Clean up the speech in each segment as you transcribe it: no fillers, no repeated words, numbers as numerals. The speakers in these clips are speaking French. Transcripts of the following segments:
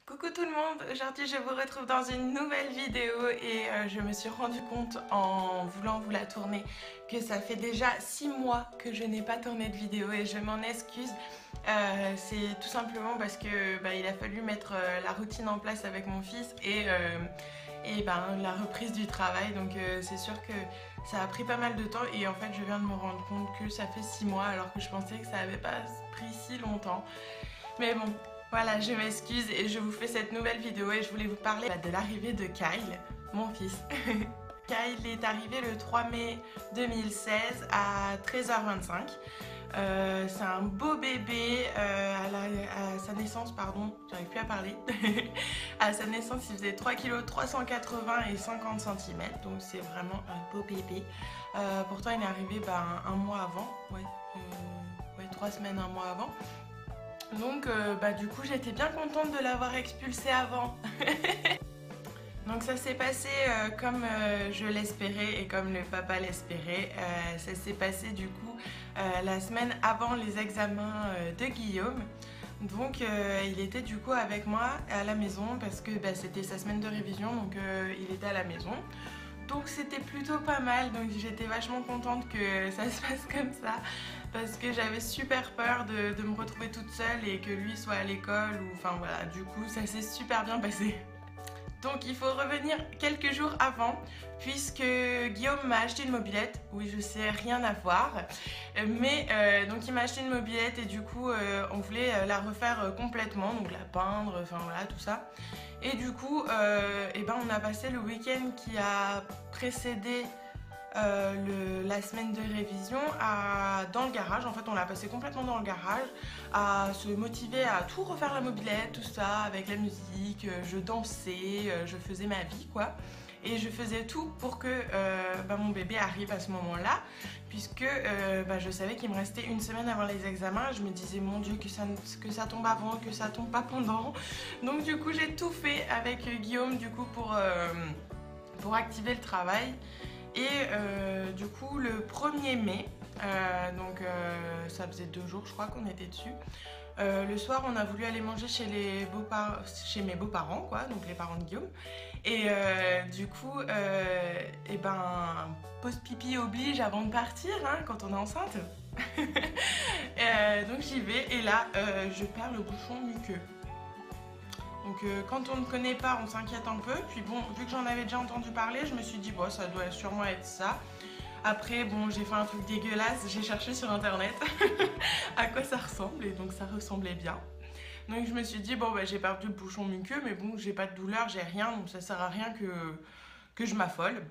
Coucou tout le monde, aujourd'hui je vous retrouve dans une nouvelle vidéo et je me suis rendu compte en voulant vous la tourner que ça fait déjà 6 mois que je n'ai pas tourné de vidéo et je m'en excuse. C'est tout simplement parce que il a fallu mettre la routine en place avec mon fils et la reprise du travail, donc c'est sûr que ça a pris pas mal de temps et en fait je viens de me rendre compte que ça fait 6 mois alors que je pensais que ça avait pas pris si longtemps. Mais bon, voilà, je m'excuse et je vous fais cette nouvelle vidéo et je voulais vous parler de l'arrivée de Kyle, mon fils. Kyle est arrivé le 3 mai 2016 à 13h25. C'est un beau bébé. À sa naissance, pardon, j'arrive plus à parler. À sa naissance, il faisait 3 kg 380 et 50 cm, donc c'est vraiment un beau bébé. Pourtant, il est arrivé un mois avant, 3 semaines, un mois avant. Donc du coup j'étais bien contente de l'avoir expulsé avant. Donc ça s'est passé comme je l'espérais et comme le papa l'espérait. Ça s'est passé du coup la semaine avant les examens de Guillaume. Donc il était du coup avec moi à la maison parce que c'était sa semaine de révision, donc il était à la maison. Donc c'était plutôt pas mal, donc j'étais vachement contente que ça se passe comme ça parce que j'avais super peur de me retrouver toute seule et que lui soit à l'école ou enfin voilà, du coup ça s'est super bien passé. Donc il faut revenir quelques jours avant puisque Guillaume m'a acheté une mobilette. Oui, je sais, rien à voir, mais donc il m'a acheté une mobilette et du coup on voulait la refaire complètement, donc la peindre, enfin voilà tout ça. Et du coup on a passé le week-end qui a précédé la semaine de révision dans le garage. En fait on l'a passé complètement dans le garage à se motiver à tout refaire la mobilette, tout ça avec la musique, je dansais, je faisais ma vie quoi. Et je faisais tout pour que mon bébé arrive à ce moment-là, puisque je savais qu'il me restait une semaine avant les examens. Je me disais mon Dieu que ça tombe avant, que ça tombe pas pendant. Donc du coup j'ai tout fait avec Guillaume du coup pour activer le travail. Et du coup le 1er mai, ça faisait 2 jours je crois qu'on était dessus. Le soir on a voulu aller manger chez mes beaux-parents quoi, donc les parents de Guillaume. Et du coup pause pipi oblige avant de partir hein, quand on est enceinte. Donc j'y vais et là je perds le bouchon muqueux. Donc quand on ne connaît pas, on s'inquiète un peu. Puis bon, vu que j'en avais déjà entendu parler, je me suis dit bon, ça doit sûrement être ça. Après bon, j'ai fait un truc dégueulasse, j'ai cherché sur internet à quoi ça ressemble et donc ça ressemblait bien. Donc je me suis dit bon j'ai perdu le bouchon muqueux, mais bon j'ai pas de douleur, j'ai rien, donc ça sert à rien que je m'affole.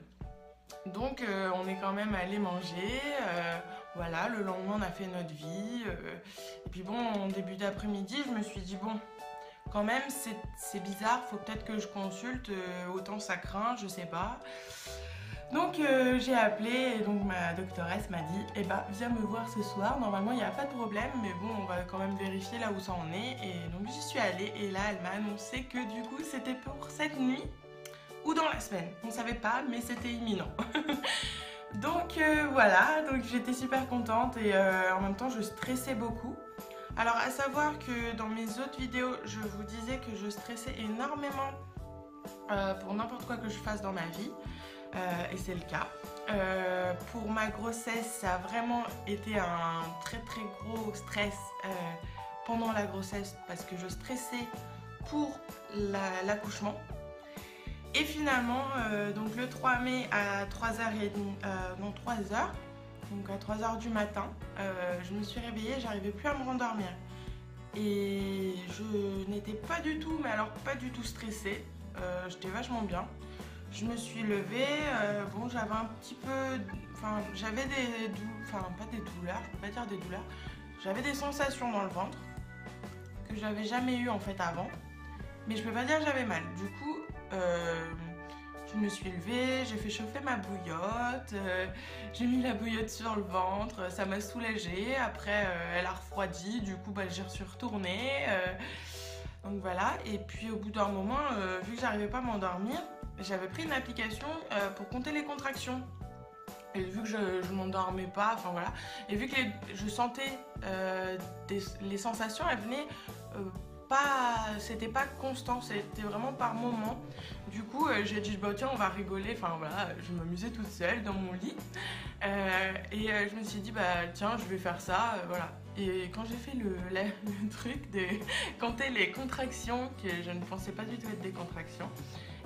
Donc on est quand même allé manger, voilà, le lendemain on a fait notre vie. Et puis bon, en début d'après-midi, je me suis dit bon, quand même c'est bizarre, faut peut-être que je consulte, autant ça craint, je sais pas. Donc j'ai appelé et donc ma doctoresse m'a dit viens me voir ce soir, normalement il n'y a pas de problème, mais bon on va quand même vérifier là où ça en est. Et donc j'y suis allée et là elle m'a annoncé que du coup c'était pour cette nuit ou dans la semaine, on savait pas mais c'était imminent. Donc voilà, donc j'étais super contente et en même temps je stressais beaucoup. Alors à savoir que dans mes autres vidéos je vous disais que je stressais énormément pour n'importe quoi que je fasse dans ma vie. Et c'est le cas. Pour ma grossesse, ça a vraiment été un très très gros stress pendant la grossesse parce que je stressais pour l'accouchement. Et finalement, donc le 3 mai à 3h30, non 3h, donc à 3h du matin, je me suis réveillée, j'arrivais plus à me rendormir. Et je n'étais pas du tout, mais alors pas du tout stressée, j'étais vachement bien. Je me suis levée, bon j'avais un petit peu, enfin j'avais pas des douleurs, je peux pas dire des douleurs, j'avais des sensations dans le ventre que j'avais jamais eu en fait avant, mais je peux pas dire que j'avais mal. Du coup je me suis levée, j'ai fait chauffer ma bouillotte, j'ai mis la bouillotte sur le ventre, ça m'a soulagée. Après elle a refroidi, du coup j'y suis retournée, donc voilà. Et puis au bout d'un moment, vu que j'arrivais pas à m'endormir, j'avais pris une application pour compter les contractions. Et vu que je m'endormais pas, enfin voilà, et vu que je sentais les sensations, elles venaient c'était pas constant, c'était vraiment par moment. Du coup j'ai dit bah tiens on va rigoler, enfin voilà, je m'amusais toute seule dans mon lit et je me suis dit bah tiens je vais faire ça, voilà. Et quand j'ai fait le truc de compter les contractions, que je ne pensais pas du tout être des contractions,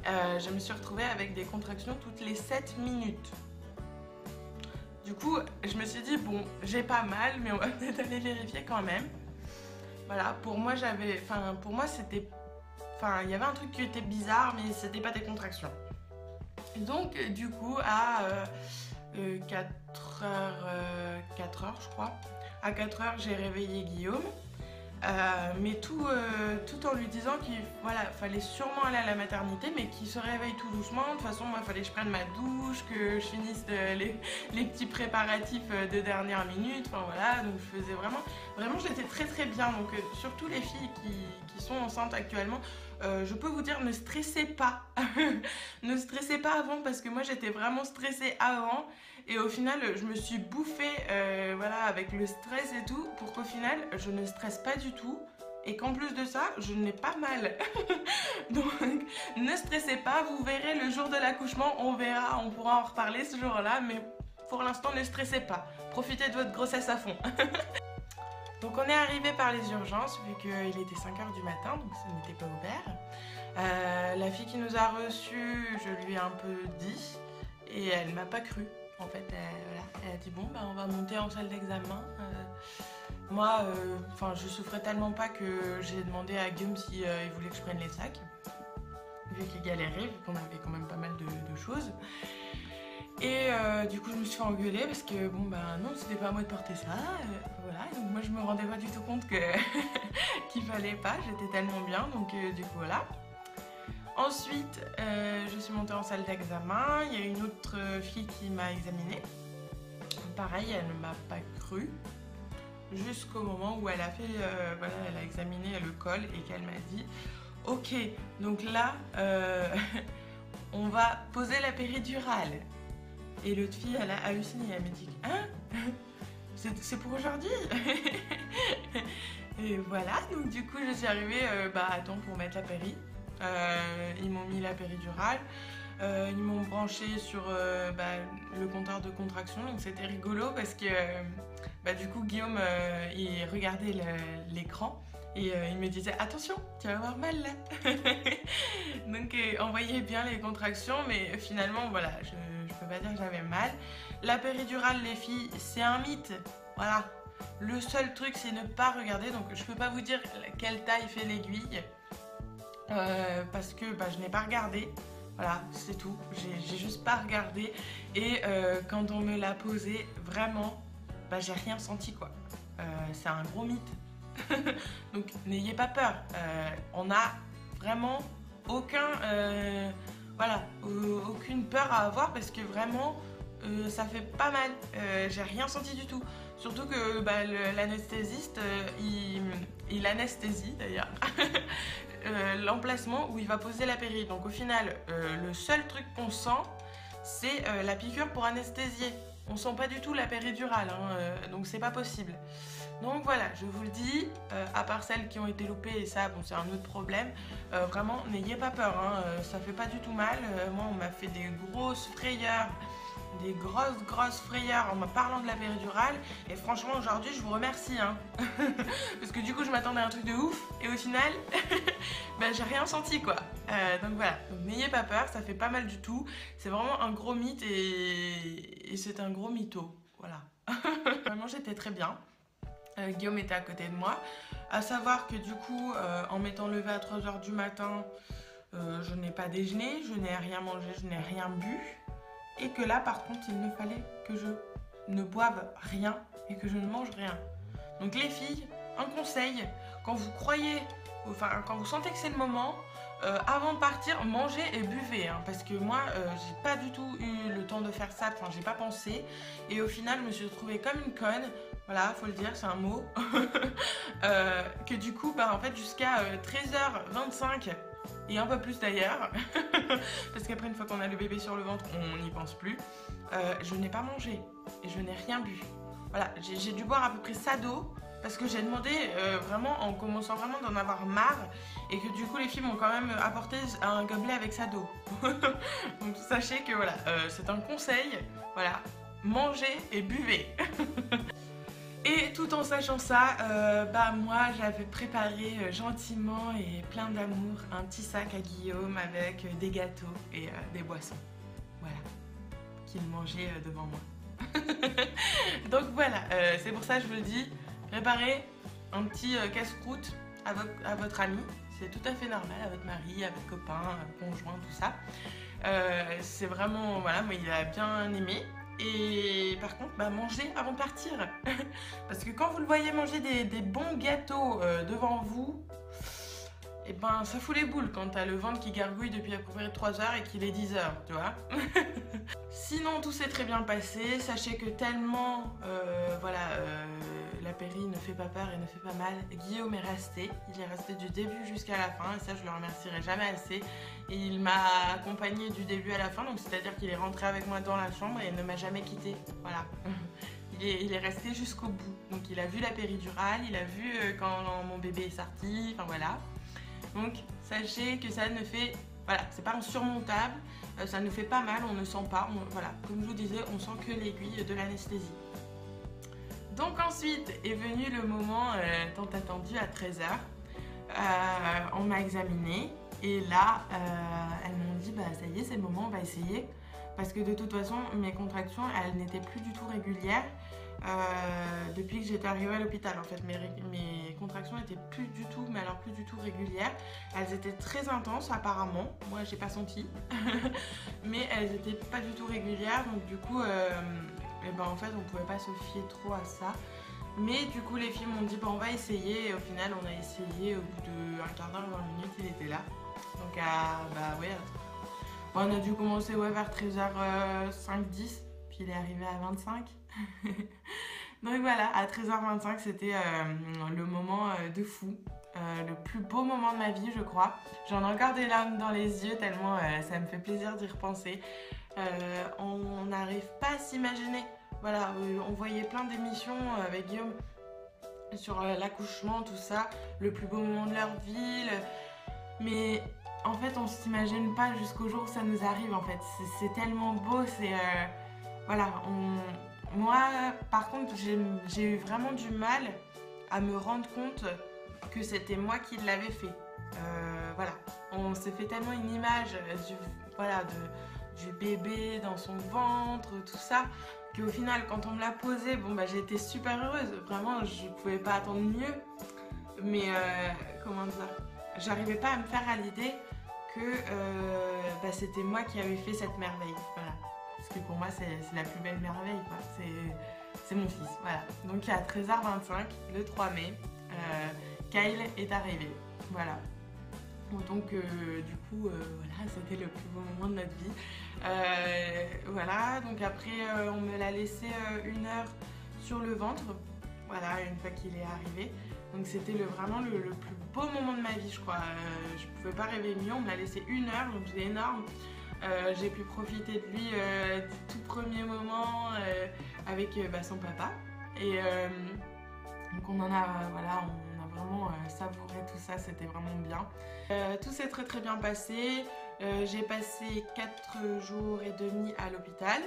je me suis retrouvée avec des contractions toutes les 7 minutes. Du coup je me suis dit bon j'ai pas mal mais on va peut-être aller vérifier quand même. Voilà, pour moi c'était, il y avait un truc qui était bizarre mais c'était pas des contractions. Donc du coup à 4h je crois, à 4h j'ai réveillé Guillaume, mais tout en lui disant qu'il fallait sûrement aller à la maternité mais qu'il se réveille tout doucement. De toute façon moi il fallait que je prenne ma douche, que je finisse les petits préparatifs de dernière minute, enfin voilà, donc je faisais vraiment j'étais très très bien. Donc surtout les filles qui sont enceintes actuellement, je peux vous dire ne stressez pas ne stressez pas avant, parce que moi j'étais vraiment stressée avant et au final je me suis bouffée voilà, avec le stress et tout, pour qu'au final je ne stresse pas du tout et qu'en plus de ça je n'ai pas mal. Donc ne stressez pas, vous verrez le jour de l'accouchement, on verra, on pourra en reparler ce jour-là, mais pour l'instant ne stressez pas, profitez de votre grossesse à fond. Donc on est arrivé par les urgences vu qu'il était 5h du matin, donc ça n'était pas ouvert. La fille qui nous a reçus, je lui ai un peu dit et elle m'a pas cru. En fait, elle a dit bon bah on va monter en salle d'examen. Moi, je souffrais tellement pas que j'ai demandé à Guillaume si il voulait que je prenne les sacs, vu qu'il galérait, vu qu'on avait quand même pas mal de choses. Et du coup je me suis fait engueuler parce que bon bah non, c'était pas à moi de porter ça, voilà. Donc moi je me rendais pas du tout compte que qu'il fallait pas, j'étais tellement bien, donc du coup voilà. Ensuite je suis montée en salle d'examen, il y a une autre fille qui m'a examinée. Pareil, elle ne m'a pas cru jusqu'au moment où elle a fait, elle a examiné le col et qu'elle m'a dit ok, donc là on va poser la péridurale. Et l'autre fille, elle a halluciné, elle m'a dit « Hein? C'est pour aujourd'hui ?» Et voilà, donc du coup, je suis arrivée à temps pour mettre la péri. Ils m'ont mis la péridurale, ils m'ont branché sur le compteur de contraction, donc c'était rigolo parce que du coup, Guillaume, il regardait l'écran. Et il me disait attention, tu vas avoir mal là. Donc on voyait bien les contractions, mais finalement voilà, je peux pas dire que j'avais mal. La péridurale, les filles, c'est un mythe. Voilà. Le seul truc c'est ne pas regarder, donc je peux pas vous dire quelle taille fait l'aiguille parce que je n'ai pas regardé. Voilà, c'est tout. J'ai juste pas regardé. Et quand on me l'a posé, vraiment, j'ai rien senti quoi. C'est un gros mythe. Donc n'ayez pas peur, on a vraiment aucune peur à avoir parce que vraiment ça fait pas mal, j'ai rien senti du tout, surtout que l'anesthésiste il anesthésie d'ailleurs l'emplacement où il va poser la péri, donc au final le seul truc qu'on sent c'est la piqûre pour anesthésier, on sent pas du tout la péridurale, donc c'est pas possible. Donc voilà, je vous le dis, à part celles qui ont été loupées, et ça, bon, c'est un autre problème, vraiment, n'ayez pas peur, ça fait pas du tout mal. Moi, on m'a fait des grosses frayeurs, des grosses frayeurs en me parlant de la péridurale, et franchement, aujourd'hui, je vous remercie, parce que du coup, je m'attendais à un truc de ouf, et au final, j'ai rien senti, quoi. Donc voilà, n'ayez pas peur, ça fait pas mal du tout, c'est vraiment un gros mythe, et c'est un gros mytho, voilà. Vraiment, j'étais très bien. Guillaume était à côté de moi, à savoir que du coup en m'étant levée à 3h du matin je n'ai pas déjeuné, je n'ai rien mangé, je n'ai rien bu, et que là par contre il ne fallait que je ne boive rien et que je ne mange rien. Donc les filles, un conseil, quand vous sentez que c'est le moment, avant de partir, mangez et buvez, parce que moi j'ai pas du tout eu le temps de faire ça, j'ai pas pensé, et au final je me suis retrouvée comme une conne. Voilà, faut le dire, c'est un mot. Que du coup, en fait, jusqu'à 13h25, et un peu plus d'ailleurs, parce qu'après, une fois qu'on a le bébé sur le ventre, on n'y pense plus, je n'ai pas mangé et je n'ai rien bu. Voilà, j'ai dû boire à peu près ça d'eau parce que j'ai demandé vraiment en commençant vraiment d'en avoir marre et que du coup les filles m'ont quand même apporté un gobelet avec sa d'eau. Donc sachez que voilà, c'est un conseil, voilà, mangez et buvez. Et tout en sachant ça, moi j'avais préparé gentiment et plein d'amour un petit sac à Guillaume avec des gâteaux et des boissons. Voilà, qu'il mangeait devant moi. Donc voilà, c'est pour ça que je vous le dis, préparez un petit casse-croûte à votre ami, c'est tout à fait normal, à votre mari, à votre copain, conjoint, tout ça. C'est vraiment, voilà, moi il a bien aimé. Et par contre, mangez avant de partir. Parce que quand vous le voyez manger des bons gâteaux devant vous, et ça fout les boules quand t'as le ventre qui gargouille depuis à peu près 3 heures et qu'il est 10 heures, tu vois. Sinon, tout s'est très bien passé. Sachez que tellement, la péri ne fait pas peur et ne fait pas mal, Guillaume est resté. Il est resté du début jusqu'à la fin et ça, je le remercierai jamais assez. Et il m'a accompagné du début à la fin, donc c'est-à-dire qu'il est rentré avec moi dans la chambre et ne m'a jamais quitté. Voilà. Il est resté jusqu'au bout. Donc il a vu la péridurale, il a vu quand mon bébé est sorti, enfin voilà. Donc sachez que ça ne fait, voilà, c'est pas insurmontable, ça ne fait pas mal, on ne sent pas, voilà, comme je vous disais, on sent que l'aiguille de l'anesthésie. Donc ensuite est venu le moment tant attendu à 13 h. On m'a examiné et là, elles m'ont dit, ça y est, c'est le moment, on va essayer. Parce que de toute façon, mes contractions, elles n'étaient plus du tout régulières. Depuis que j'étais arrivée à l'hôpital, en fait, mes contractions étaient plus du tout, mais alors plus du tout régulières. Elles étaient très intenses apparemment, moi j'ai pas senti, mais elles étaient pas du tout régulières, donc du coup, en fait on pouvait pas se fier trop à ça. Mais du coup les filles m'ont dit on va essayer, et au final on a essayé, au bout d'un quart d'heure, 20 minutes, il était là. Donc on a dû commencer vers 13h05-10, puis il est arrivé à 25. Donc voilà, à 13h25 c'était le moment de fou, le plus beau moment de ma vie je crois. J'en ai encore des larmes dans les yeux tellement ça me fait plaisir d'y repenser. On n'arrive pas à s'imaginer, voilà, on voyait plein d'émissions avec Guillaume sur l'accouchement, tout ça, le plus beau moment de leur vie, mais en fait on s'imagine pas jusqu'au jour où ça nous arrive en fait. C'est tellement beau, c'est voilà, moi, par contre, j'ai eu vraiment du mal à me rendre compte que c'était moi qui l'avais fait. Voilà, on s'est fait tellement une image du bébé dans son ventre, tout ça, qu'au final, quand on me l'a posé, j'ai été super heureuse. Vraiment, je pouvais pas attendre mieux. Mais comment dire, j'arrivais pas à me faire à l'idée que c'était moi qui avais fait cette merveille. Voilà. Parce que pour moi, c'est la plus belle merveille, quoi. C'est mon fils, voilà. Donc à 13h25, le 3 mai, Kyle est arrivé, voilà. Donc du coup, voilà, c'était le plus beau moment de notre vie. Voilà, donc après, on me l'a laissé 1 heure sur le ventre, voilà, une fois qu'il est arrivé. Donc c'était vraiment le plus beau moment de ma vie, je crois. Je pouvais pas rêver mieux, on me l'a laissé 1 heure, donc c'est énorme. J'ai pu profiter de lui du tout premier moment avec son papa et donc on a vraiment savouré tout ça, c'était vraiment bien. Tout s'est très très bien passé. J'ai passé 4 jours et demi à l'hôpital.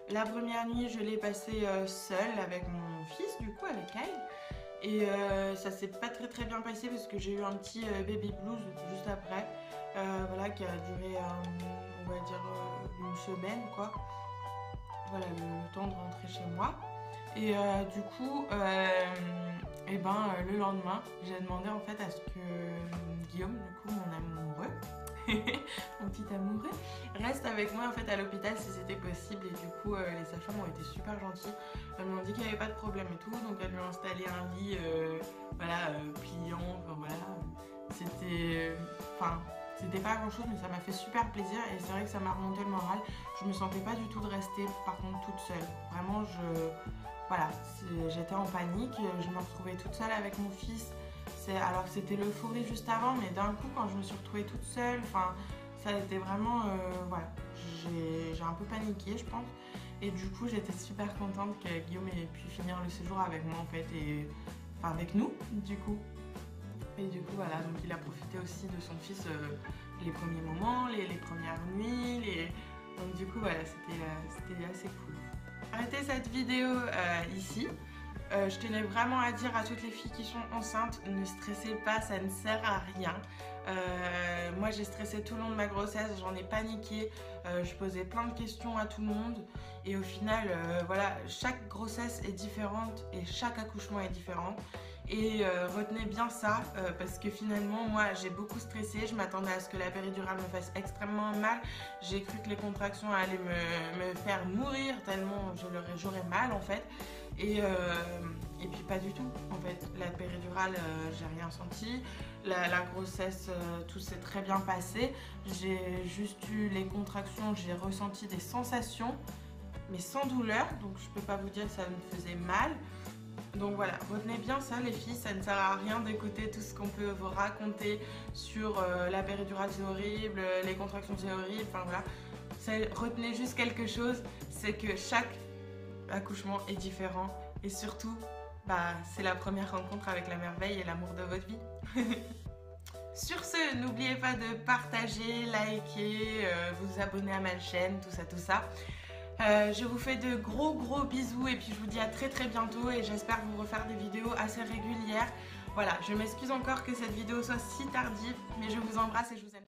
La première nuit je l'ai passée seule avec mon fils, du coup avec Kyle. Et ça s'est pas très très bien passé parce que j'ai eu un petit baby blues juste après. Voilà, qui a duré, on va dire, 1 semaine, quoi. Voilà, le temps de rentrer chez moi. Et du coup, le lendemain, j'ai demandé en fait à ce que Guillaume, du coup, mon amoureux, mon petit amoureux, reste avec moi en fait à l'hôpital si c'était possible. Et du coup, les sages-femmes ont été super gentilles. Elles m'ont dit qu'il n'y avait pas de problème et tout, donc elles lui ont installé un lit, pliant, enfin voilà. C'était pas grand chose, mais ça m'a fait super plaisir et c'est vrai que ça m'a remonté le moral. Je me sentais pas du tout de rester par contre toute seule. Vraiment, j'étais en panique, je me retrouvais toute seule avec mon fils. Alors que c'était l'euphorie juste avant, mais d'un coup quand je me suis retrouvée toute seule, ça a été vraiment, voilà, j'ai un peu paniqué je pense. Et du coup j'étais super contente que Guillaume ait pu finir le séjour avec moi en fait, et enfin avec nous du coup. Et du coup voilà, donc il a profité aussi de son fils les premiers moments, les premières nuits, donc du coup voilà, c'était assez cool. Arrêtez cette vidéo ici. Je tenais vraiment à dire à toutes les filles qui sont enceintes, ne stressez pas, ça ne sert à rien. Moi j'ai stressé tout le long de ma grossesse, j'en ai paniqué, je posais plein de questions à tout le monde et au final voilà, chaque grossesse est différente et chaque accouchement est différent. Et retenez bien ça parce que finalement moi j'ai beaucoup stressé, je m'attendais à ce que la péridurale me fasse extrêmement mal, j'ai cru que les contractions allaient me faire mourir tellement j'aurais mal en fait. Et puis pas du tout en fait, la péridurale j'ai rien senti, la grossesse tout s'est très bien passé, j'ai juste eu les contractions, j'ai ressenti des sensations mais sans douleur, donc je peux pas vous dire que ça me faisait mal. Donc voilà, retenez bien ça les filles, ça ne sert à rien d'écouter tout ce qu'on peut vous raconter sur la péridurale c'est horrible, les contractions c'est horrible, enfin voilà. Retenez juste quelque chose, c'est que chaque accouchement est différent et surtout, c'est la première rencontre avec la merveille et l'amour de votre vie. Sur ce, n'oubliez pas de partager, liker, vous abonner à ma chaîne, tout ça. Je vous fais de gros bisous et puis je vous dis à très bientôt et j'espère vous refaire des vidéos assez régulières. Voilà, je m'excuse encore que cette vidéo soit si tardive, mais je vous embrasse et je vous aime.